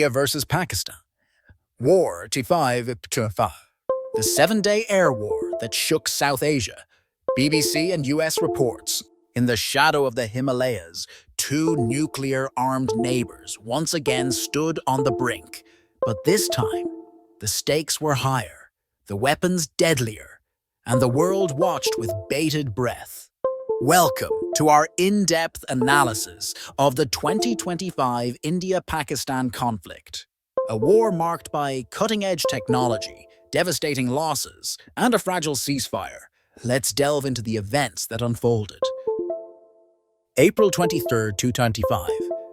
India versus Pakistan. War T5. The 7-day air war that shook South Asia. BBC and US reports. In the shadow of the Himalayas, two nuclear-armed neighbors once again stood on the brink. But this time, the stakes were higher, the weapons deadlier, and the world watched with bated breath. Welcome to our in-depth analysis of the 2025 India-Pakistan conflict. A war marked by cutting-edge technology, devastating losses, and a fragile ceasefire. Let's delve into the events that unfolded. April 23, 2025.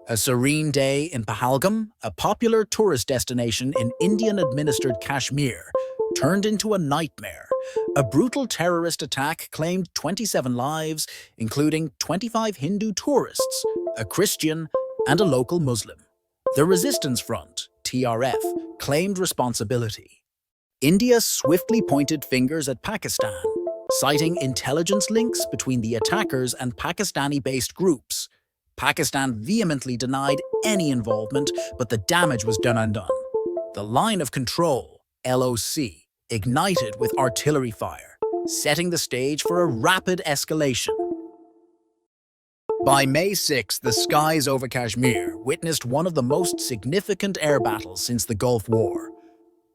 A serene day in Pahalgam, a popular tourist destination in Indian-administered Kashmir, turned into a nightmare. A brutal terrorist attack claimed 27 lives, including 25 Hindu tourists, a Christian, and a local Muslim. The Resistance Front, TRF, claimed responsibility. India swiftly pointed fingers at Pakistan, citing intelligence links between the attackers and Pakistani-based groups. Pakistan vehemently denied any involvement, but the damage was done undone. The line of control, LOC, ignited with artillery fire, setting the stage for a rapid escalation. By May 6, the skies over Kashmir witnessed one of the most significant air battles since the Gulf War.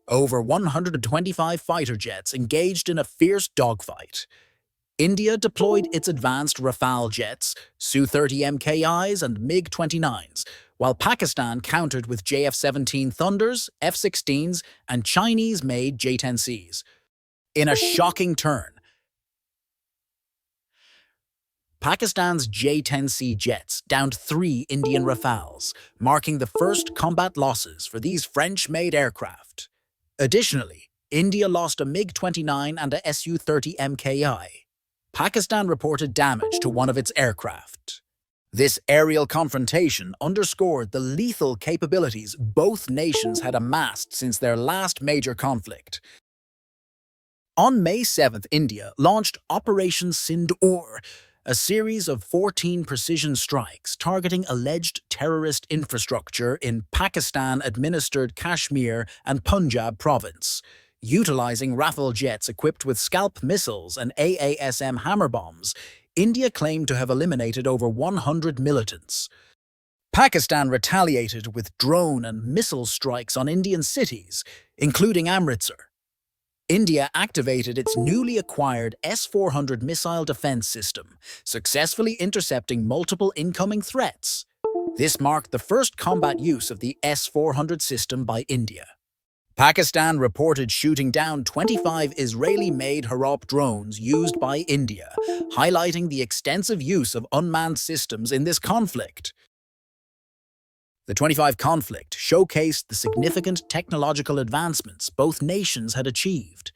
Over 125 fighter jets engaged in a fierce dogfight. India deployed its advanced Rafale jets, Su-30 MKIs, and MiG-29s, while Pakistan countered with JF-17 Thunders, F-16s, and Chinese-made J-10Cs. In a shocking turn, Pakistan's J-10C jets downed 3 Indian Rafales, marking the first combat losses for these French-made aircraft. Additionally, India lost a MiG-29 and a Su-30 MKI. Pakistan reported damage to one of its aircraft. This aerial confrontation underscored the lethal capabilities both nations had amassed since their last major conflict. On May 7th, India launched Operation Sindoor, a series of 14 precision strikes targeting alleged terrorist infrastructure in Pakistan-administered Kashmir and Punjab province. Utilizing Rafale jets equipped with Scalp missiles and AASM hammer bombs, India claimed to have eliminated over 100 militants. Pakistan retaliated with drone and missile strikes on Indian cities, including Amritsar. India activated its newly acquired S-400 missile defense system, successfully intercepting multiple incoming threats. This marked the first combat use of the S-400 system by India. Pakistan reported shooting down 25 Israeli-made Harop drones used by India, highlighting the extensive use of unmanned systems in this conflict. The 25 conflict showcased the significant technological advancements both nations had achieved.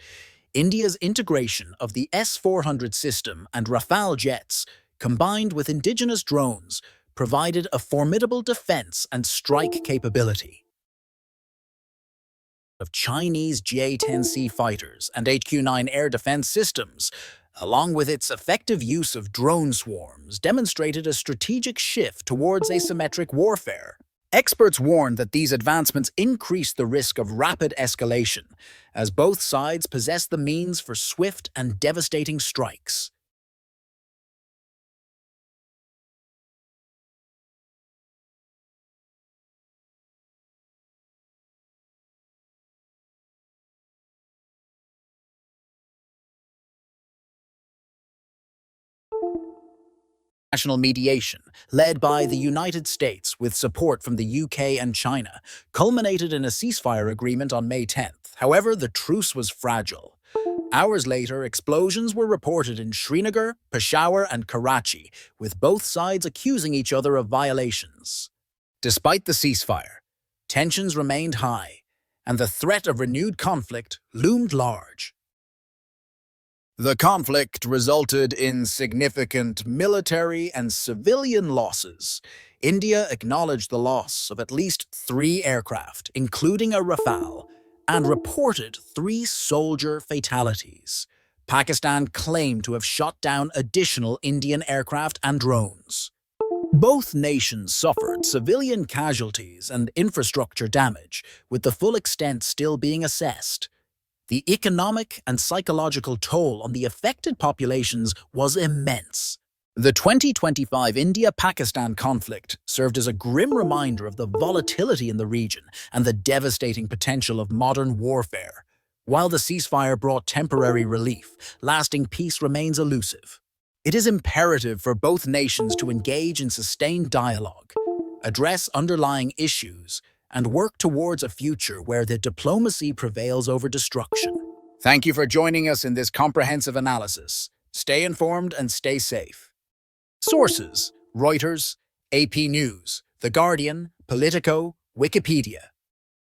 India's integration of the S-400 system and Rafale jets, combined with indigenous drones, provided a formidable defense and strike capability. Of Chinese J-10C fighters and HQ-9 air defense systems, along with its effective use of drone swarms, demonstrated a strategic shift towards asymmetric warfare. Experts warned that these advancements increase the risk of rapid escalation, as both sides possess the means for swift and devastating strikes. International mediation, led by the United States with support from the UK and China, culminated in a ceasefire agreement on May 10th. However, the truce was fragile. Hours later, explosions were reported in Srinagar, Peshawar, and Karachi, with both sides accusing each other of violations. Despite the ceasefire, tensions remained high, and the threat of renewed conflict loomed large. The conflict resulted in significant military and civilian losses. India acknowledged the loss of at least 3 aircraft, including a Rafale, and reported 3 soldier fatalities. Pakistan claimed to have shot down additional Indian aircraft and drones. Both nations suffered civilian casualties and infrastructure damage, with the full extent still being assessed. The economic and psychological toll on the affected populations was immense. The 2025 India-Pakistan conflict served as a grim reminder of the volatility in the region and the devastating potential of modern warfare. While the ceasefire brought temporary relief, lasting peace remains elusive. It is imperative for both nations to engage in sustained dialogue, address underlying issues, and work towards a future where the diplomacy prevails over destruction. Thank you for joining us in this comprehensive analysis. Stay informed and stay safe. Sources: Reuters, AP News, The Guardian, Politico, Wikipedia.